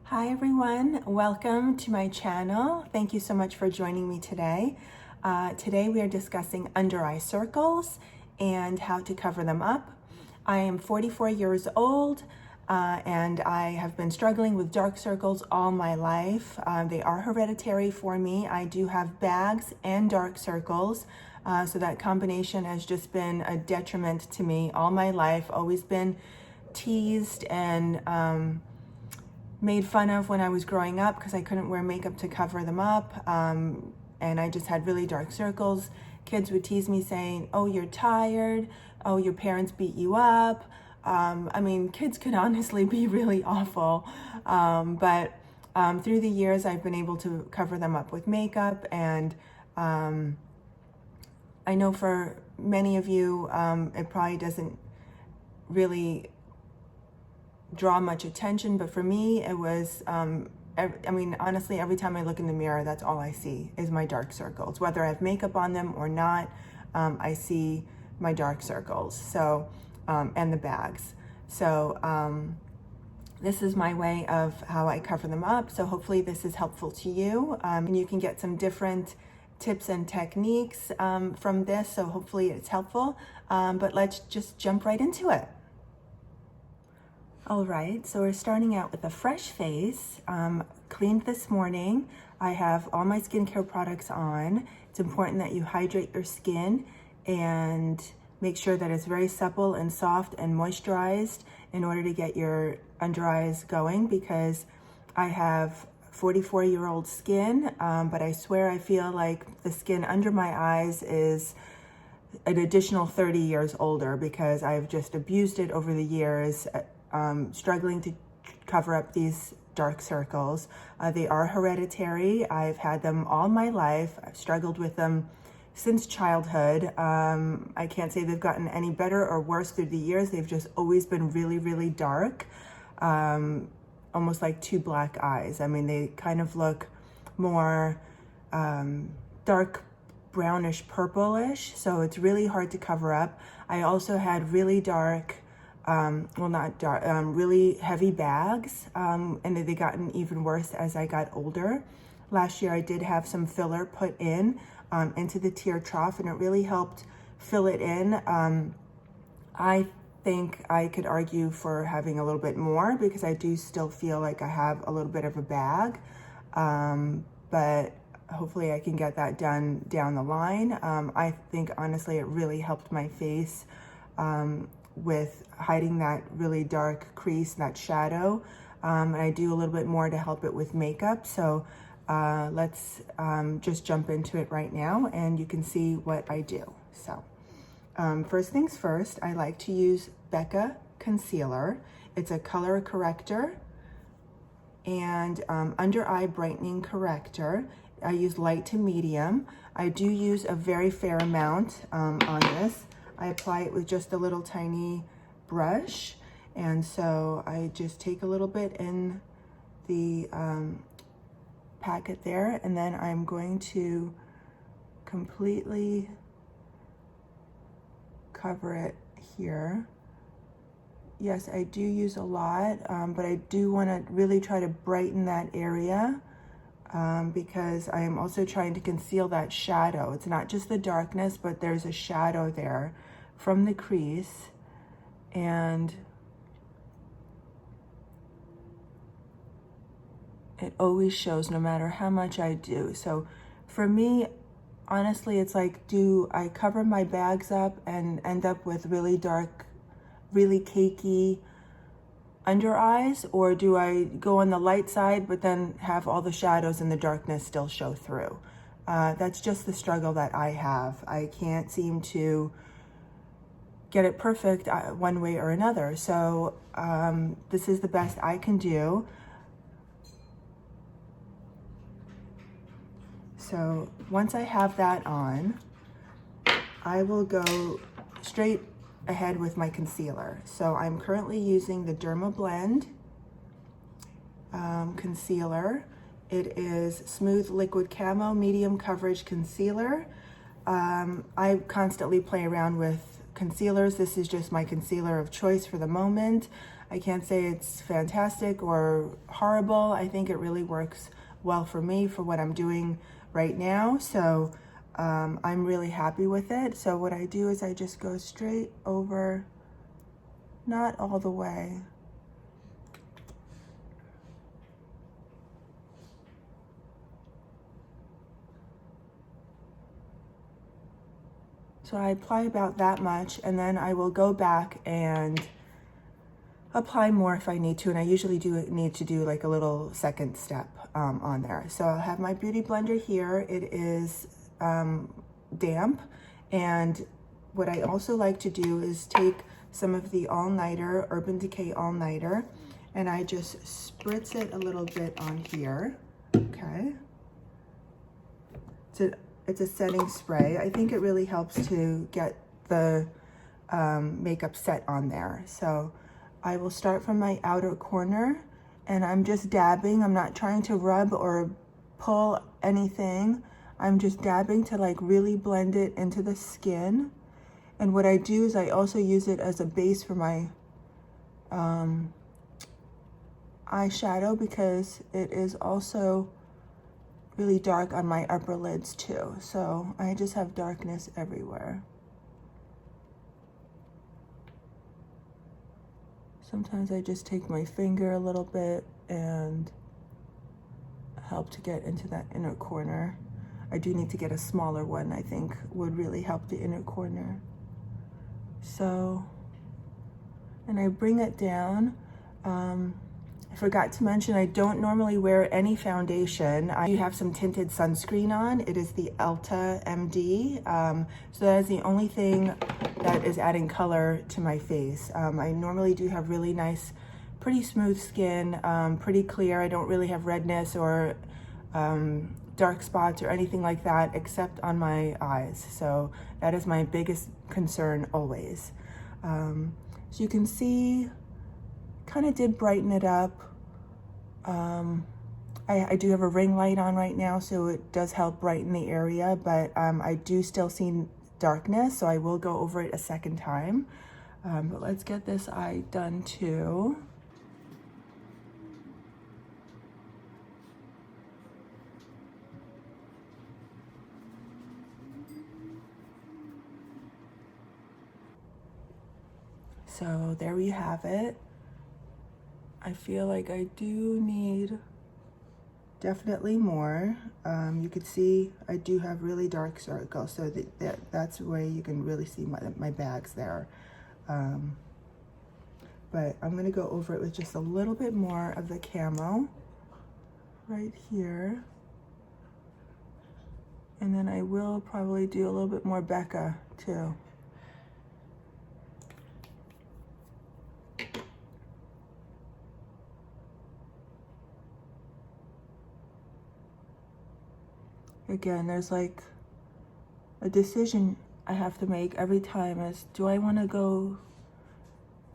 Hi everyone, welcome to my channel. Thank you so much for joining me today. Today we are discussing under eye circles and how to cover them up. I am 44 years old and I have been struggling with dark circles all my life. They are hereditary for me. I do have bags and dark circles, so that combination has just been a detriment to me all my life. Always been teased and made fun of when I was growing up because I couldn't wear makeup to cover them up, and I just had really dark circles. Kids would tease me saying, oh, you're tired, oh, your parents beat you up. I mean, kids can honestly be really awful, but through the years I've been able to cover them up with makeup, and I know for many of you it probably doesn't really draw much attention, but for me it was I mean, honestly, every time I look in the mirror, that's all I see is my dark circles. Whether I have makeup on them or not, I see my dark circles, so and the bags. So this is my way of how I cover them up, so hopefully this is helpful to you, and you can get some different tips and techniques from this, so hopefully it's helpful, but let's just jump right into it. All right, so we're starting out with a fresh face, cleaned this morning. I have all my skincare products on. It's important that you hydrate your skin and make sure that it's very supple and soft and moisturized in order to get your under eyes going, because I have 44-year-old skin, but I swear I feel like the skin under my eyes is an additional 30 years older because I've just abused it over the years. Struggling to cover up these dark circles. They are hereditary. I've had them all my life. I've struggled with them since childhood. I can't say they've gotten any better or worse through the years. They've just always been really, really dark, almost like two black eyes. I mean, they kind of look more dark brownish purplish, so it's really hard to cover up. I also had really dark well, not dark, really heavy bags, and they gotten even worse as I got older. Last year I did have some filler put in into the tear trough, and it really helped fill it in. I think I could argue for having a little bit more because I do still feel like I have a little bit of a bag, but hopefully I can get that done down the line. I think honestly it really helped my face with hiding that really dark crease, that shadow, and I do a little bit more to help it with makeup. So let's just jump into it right now and you can see what I do. So first things first, I like to use Becca concealer. It's a color corrector and under eye brightening corrector. I use light to medium. I do use a very fair amount on this. I apply it with just a little tiny brush, and so I just take a little bit in the packet there, and then I'm going to completely cover it here. Yes, I do use a lot, but I do want to really try to brighten that area because I am also trying to conceal that shadow. It's not just the darkness, but there's a shadow there from the crease, and it always shows no matter how much I do. So for me, honestly, it's like, do I cover my bags up and end up with really dark, really cakey under eyes, or do I go on the light side but then have all the shadows and the darkness still show through? That's just the struggle that I have. I can't seem to get it perfect one way or another. So this is the best I can do. So once I have that on, I will go straight ahead with my concealer. So I'm currently using the Dermablend concealer. It is Smooth Liquid Camo Medium Coverage Concealer. I constantly play around with concealers. This is just my concealer of choice for the moment. I can't say it's fantastic or horrible. I think it really works well for me for what I'm doing right now. So I'm really happy with it. So what I do is I just go straight over, not all the way. So I apply about that much, and then I will go back and apply more if I need to, and I usually need to do like a little second step on there. So I'll have my beauty blender here. It is damp, and what I also like to do is take some of the all-nighter, Urban Decay all-nighter, and I just spritz it a little bit on here, okay? It's a setting spray. I think it really helps to get the makeup set on there. So I will start from my outer corner, and I'm just dabbing. I'm not trying to rub or pull anything. I'm just dabbing to like really blend it into the skin. And what I do is I also use it as a base for my eyeshadow, because it is also really dark on my upper lids too. So I just have darkness everywhere. Sometimes I just take my finger a little bit and help to get into that inner corner. I do need to get a smaller one, I think would really help the inner corner. So, and I bring it down. I forgot to mention, I don't normally wear any foundation. I do have some tinted sunscreen on. It is the Elta MD. So that is the only thing that is adding color to my face. I normally do have really nice, pretty smooth skin, pretty clear. I don't really have redness or dark spots or anything like that, except on my eyes. So that is my biggest concern always. So you can see, kind of did brighten it up. I do have a ring light on right now, so it does help brighten the area, but I do still see darkness, so I will go over it a second time. But let's get this eye done too. So there we have it. I feel like I do need definitely more. You can see I do have really dark circles, so that's where you can really see my bags there. But I'm gonna go over it with just a little bit more of the Camo right here. And then I will probably do a little bit more Becca too. Again, there's like a decision I have to make every time is, do I want to go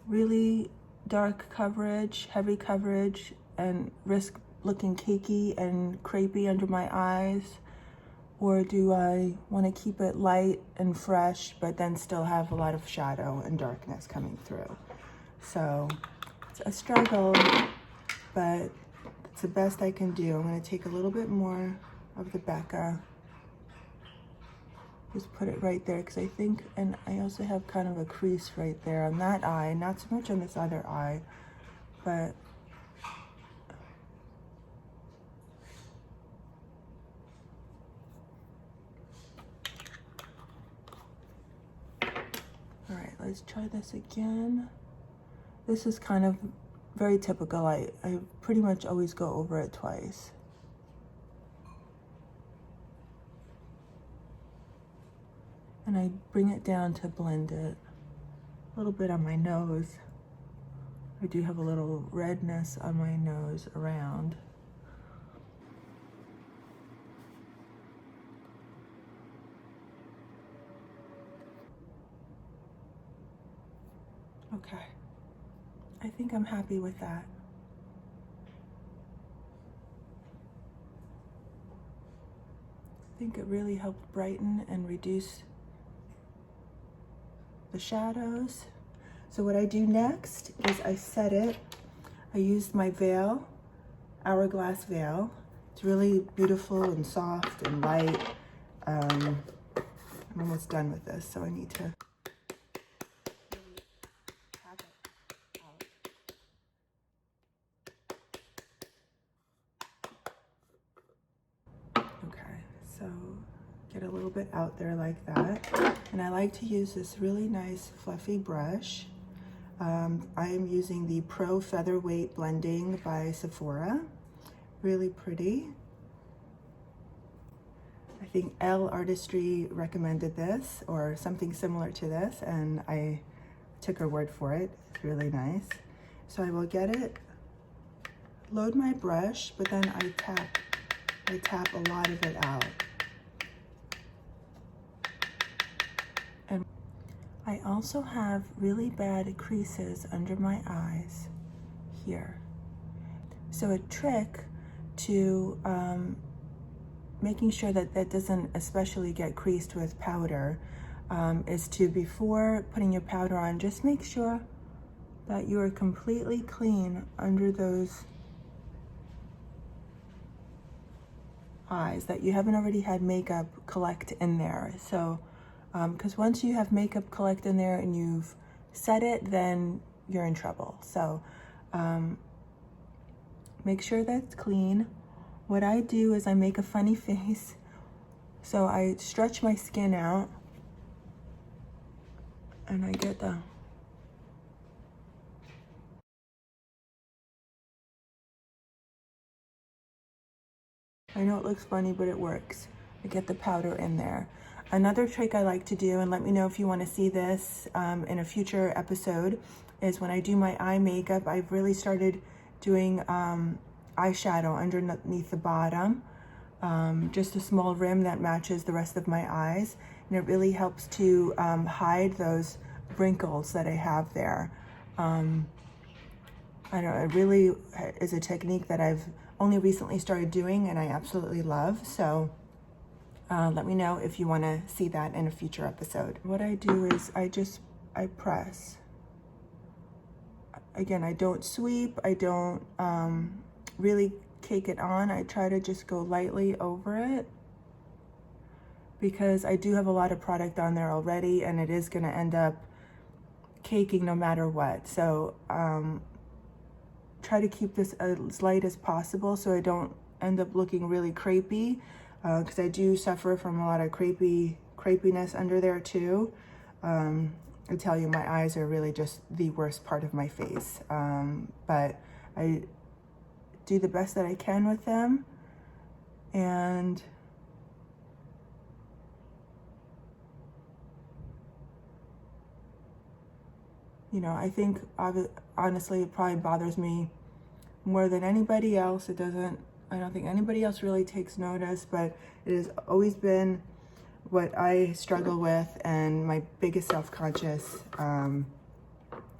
really dark coverage, heavy coverage, and risk looking cakey and crepey under my eyes? Or do I want to keep it light and fresh, but then still have a lot of shadow and darkness coming through? So it's a struggle, but it's the best I can do. I'm going to take a little bit more of the Becca. Just put it right there, because I think, and I also have kind of a crease right there on that eye, not so much on this other eye, but all right, let's try this again. This is kind of very typical. I pretty much always go over it twice. And I bring it down to blend it. A little bit on my nose. I do have a little redness on my nose around. Okay. I think I'm happy with that. I think it really helped brighten and reduce the shadows. So what I do next is I set it. I used my veil, Hourglass veil. It's really beautiful and soft and light. I'm almost done with this, so I need to tap it out. Okay, so get a little bit out there like that. And I like to use this really nice fluffy brush. I am using the Pro Featherweight Blending by Sephora. Really pretty. I think Elle Artistry recommended this or something similar to this, and I took her word for it. It's really nice. So I will get it, load my brush, but then I tap a lot of it out. And I also have really bad creases under my eyes here. So a trick to making sure that that doesn't especially get creased with powder is to, before putting your powder on, just make sure that you are completely clean under those eyes, that you haven't already had makeup collect in there. So because once you have makeup collect in there and you've set it, then you're in trouble. So make sure that's clean. What I do is I make a funny face. So I stretch my skin out and I get the I know it looks funny, but it works. I get the powder in there. Another trick I like to do, and let me know if you want to see this in a future episode, is when I do my eye makeup, I've really started doing eyeshadow underneath the bottom. Just a small rim that matches the rest of my eyes. And it really helps to hide those wrinkles that I have there. I don't know, it really is a technique that I've only recently started doing and I absolutely love. So let me know if you want to see that in a future episode. What I do is I press. Again, I don't sweep, I don't really cake it on. I try to just go lightly over it because I do have a lot of product on there already and it is going to end up caking no matter what. So try to keep this as light as possible so I don't end up looking really crepey, because I do suffer from a lot of crepiness under there too. I tell you, my eyes are really just the worst part of my face, but I do the best that I can with them. And you know, I think honestly it probably bothers me more than anybody else. I don't think anybody else really takes notice, but it has always been what I struggle with and my biggest self-conscious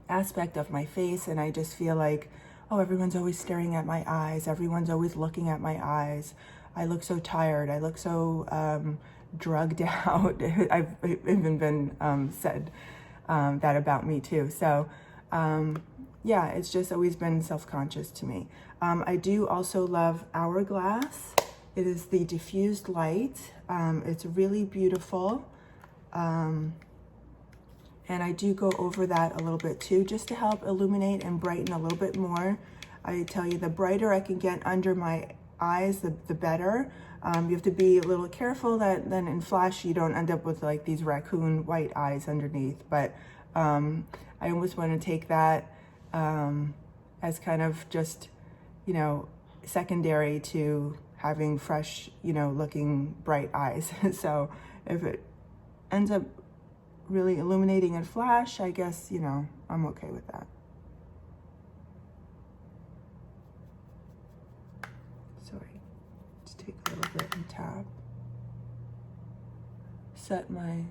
aspect of my face. And I just feel like, oh, everyone's always staring at my eyes. Everyone's always looking at my eyes. I look so tired. I look so drugged out. I've even been said that about me too. So yeah, it's just always been self-conscious to me. I do also love Hourglass. It is the Diffused Light. It's really beautiful. And I do go over that a little bit too, just to help illuminate and brighten a little bit more. I tell you, the brighter I can get under my eyes, the better. You have to be a little careful that then in flash you don't end up with like these raccoon white eyes underneath. But I almost want to take that as kind of just, you know, secondary to having fresh, you know, looking bright eyes. So if it ends up really illuminating in flash, I guess, you know, I'm okay with that. Sorry, just take a little bit and tap. Set my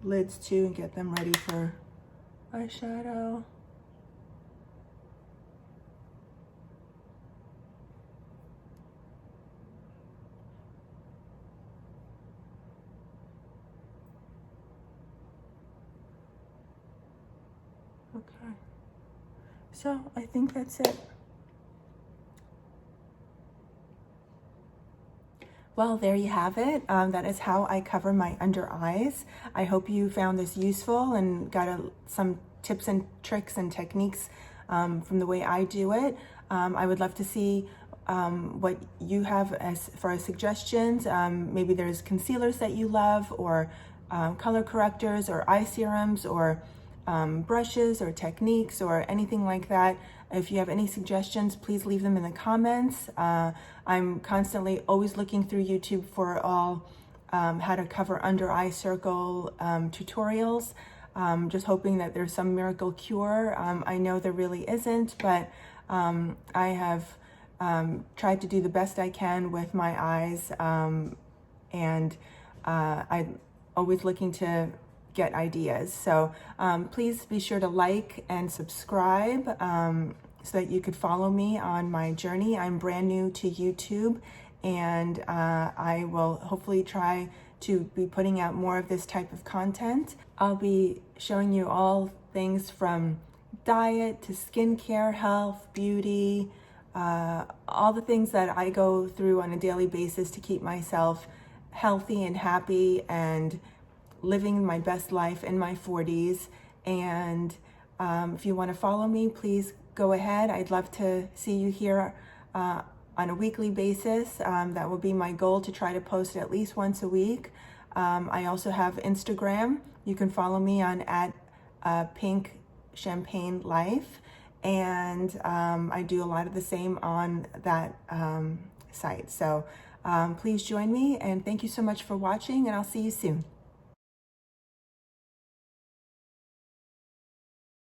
lids too and get them ready for eyeshadow. Okay. So I think that's it. Well, there you have it. That is how I cover my under eyes. I hope you found this useful and got some tips and tricks and techniques from the way I do it. I would love to see what you have as far as suggestions. Maybe there's concealers that you love, or color correctors, or eye serums, or brushes or techniques or anything like that. If you have any suggestions, please leave them in the comments. I'm constantly always looking through YouTube for all how to cover under eye circle tutorials. Just hoping that there's some miracle cure. I know there really isn't, but I have tried to do the best I can with my eyes, and I'm always looking to get ideas. So please be sure to like and subscribe so that you could follow me on my journey. I'm brand new to YouTube, and I will hopefully try to be putting out more of this type of content. I'll be showing you all things from diet to skincare, health, beauty, all the things that I go through on a daily basis to keep myself healthy and happy and living my best life in my 40s. And if you want to follow me, please go ahead. I'd love to see you here on a weekly basis. That will be my goal, to try to post at least once a week. I also have Instagram. You can follow me on @Pink Champagne Life, and I do a lot of the same on that site. So please join me, and thank you so much for watching, and I'll see you soon.